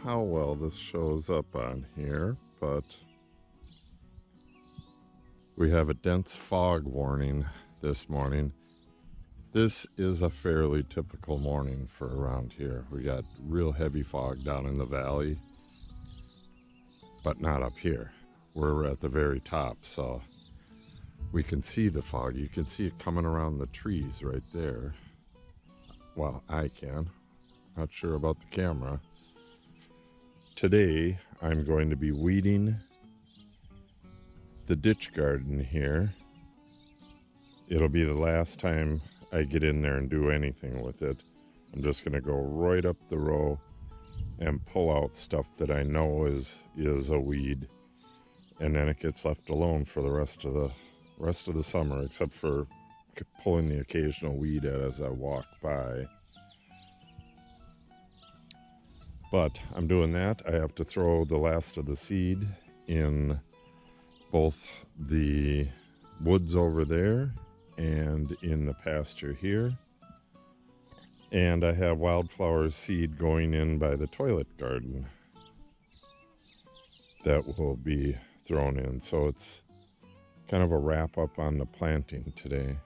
how well this shows up on here, but we have a dense fog warning this morning. This is a fairly typical morning for around here. We got real heavy fog down in the valley, but not up here. We're at the very top, so we can see the fog. You can see it coming around the trees right there. Well, I can. Not sure about the camera. Today, I'm going to be weeding the ditch garden here. It'll be the last time I get in there and do anything with it. I'm just gonna go right up the row and pull out stuff that I know is a weed, and then it gets left alone for the rest of the summer, except for pulling the occasional weed out as I walk by. But I'm doing that. I have to throw the last of the seed in both the woods over there and in the pasture here. And I have wildflower seed going in by the toilet garden that will be thrown in. So it's kind of a wrap up on the planting today.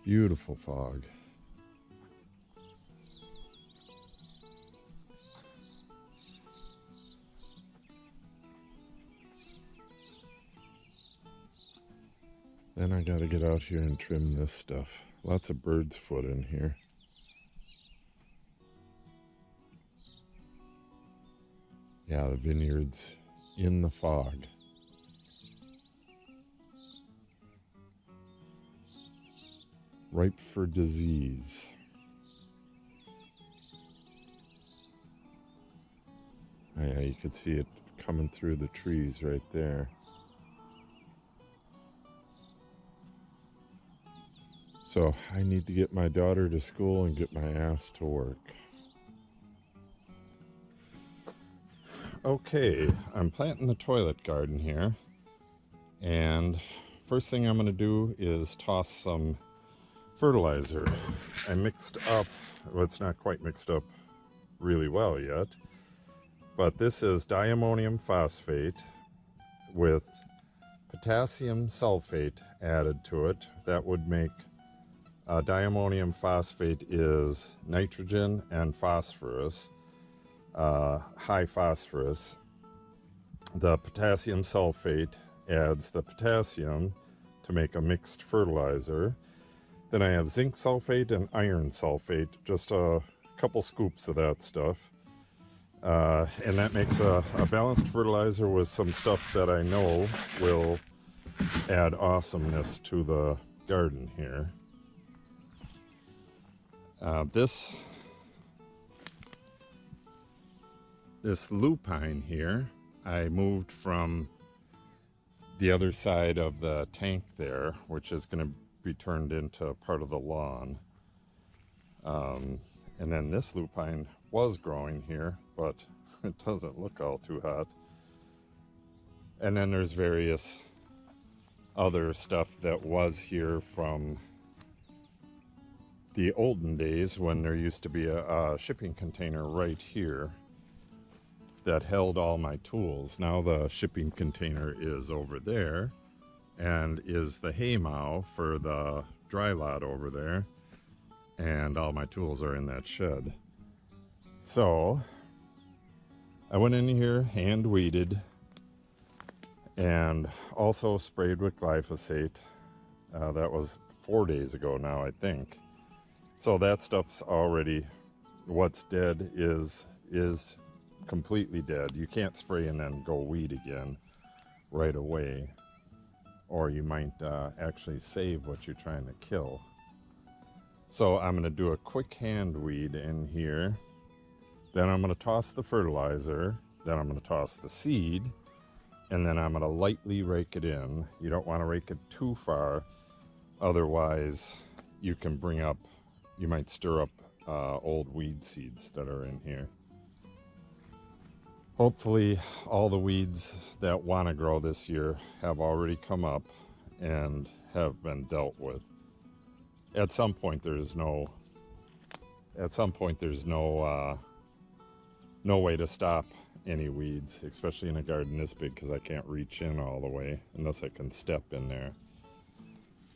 Beautiful fog. Then I gotta get out here and trim this stuff. Lots of bird's foot in here. Yeah, the vineyard's in the fog. Ripe for disease. Yeah, you can see it coming through the trees right there. So I need to get my daughter to school and get my ass to work. Okay, I'm planting the toilet garden here. And first thing I'm gonna do is toss some fertilizer. I mixed up, well, it's not quite mixed up really well yet, but this is Diammonium Phosphate with Potassium Sulfate added to it. That would make diammonium phosphate is nitrogen and phosphorus, high phosphorus. The potassium sulfate adds the potassium to make a mixed fertilizer. Then I have zinc sulfate and iron sulfate, just a couple scoops of that stuff. And that makes a balanced fertilizer with some stuff that I know will add awesomeness to the garden here. This lupine here, I moved from the other side of the tank there, which is going to be turned into part of the lawn. And then this lupine was growing here, but it doesn't look all too hot. And then there's various other stuff that was here from the olden days when there used to be a shipping container right here that held all my tools. Now the shipping container is over there and is the hay mow for the dry lot over there, and all my tools are in that shed. So I went in here, hand weeded, and also sprayed with glyphosate. That was 4 days ago now, I think. So that stuff's already, what's dead is completely dead. You can't spray and then go weed again right away, or you might actually save what you're trying to kill. So I'm going to do a quick hand weed in here. Then I'm going to toss the fertilizer. Then I'm going to toss the seed. And then I'm going to lightly rake it in. You don't want to rake it too far. Otherwise, you might stir up old weed seeds that are in here. Hopefully all the weeds that want to grow this year have already come up and have been dealt with. At some point, there is no at some point there's no way to stop any weeds, especially in a garden this big, because I can't reach in all the way unless I can step in there.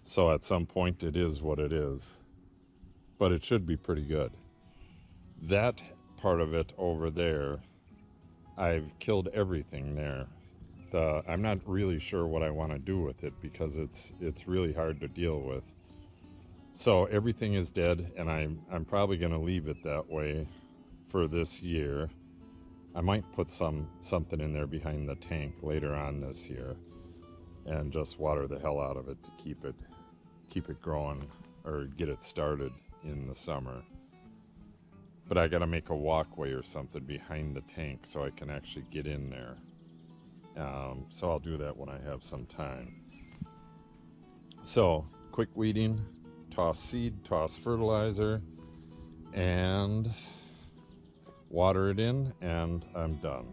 So at some point it is what it is, but it should be pretty good. That part of it over there, I've killed everything there. I'm not really sure what I want to do with it because it's really hard to deal with. So everything is dead, and I'm probably going to leave it that way for this year. I might put something in there behind the tank later on this year and just water the hell out of it to keep it growing or get it started in the summer. But I got to make a walkway or something behind the tank so I can actually get in there. So I'll do that when I have some time. So quick weeding, toss seed, toss fertilizer, and water it in, and I'm done.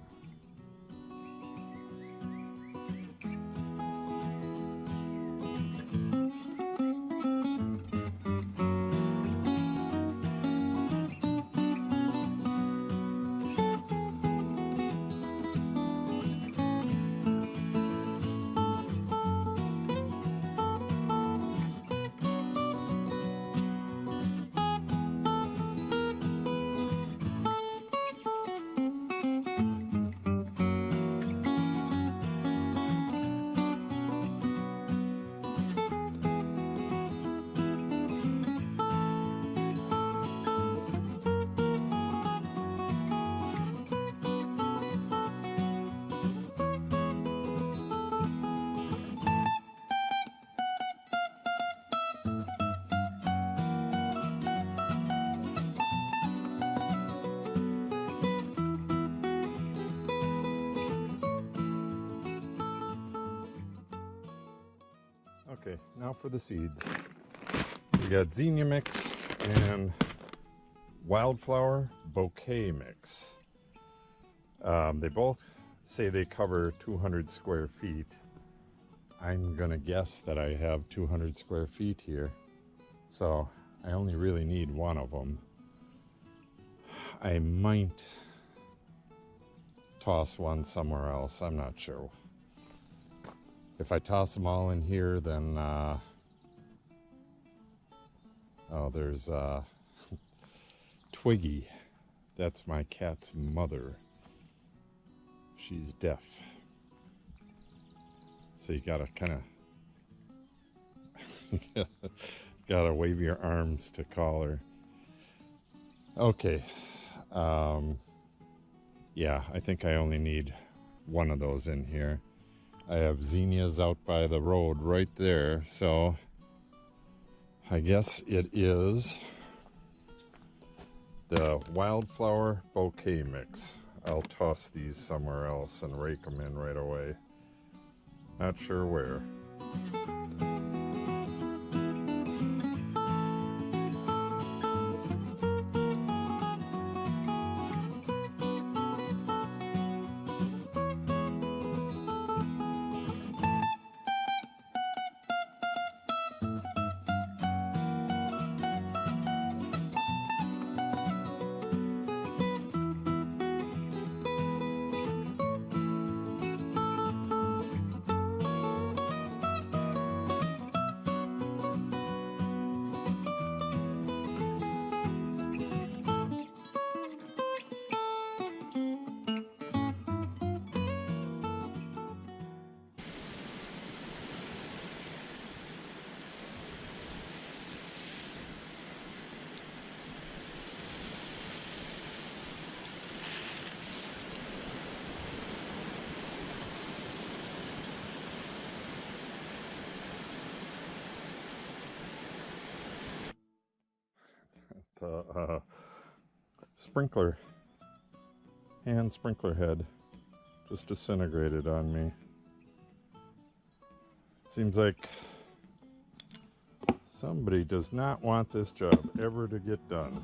Okay, now for the seeds. We got Zinnia mix and Wildflower Bouquet mix. They both say they cover 200 square feet. I'm gonna guess that I have 200 square feet here, so I only really need one of them. I might toss one somewhere else, I'm not sure. If I toss them all in here, then oh, there's Twiggy. That's my cat's mother. She's deaf, so you gotta kind of gotta wave your arms to call her. Okay, yeah, I think I only need one of those in here. I have zinnias out by the road right there, so I guess it is the Wildflower Bouquet mix. I'll toss these somewhere else and rake them in right away. Not sure where. The sprinkler, hand sprinkler head just disintegrated on me. Seems like somebody does not want this job ever to get done.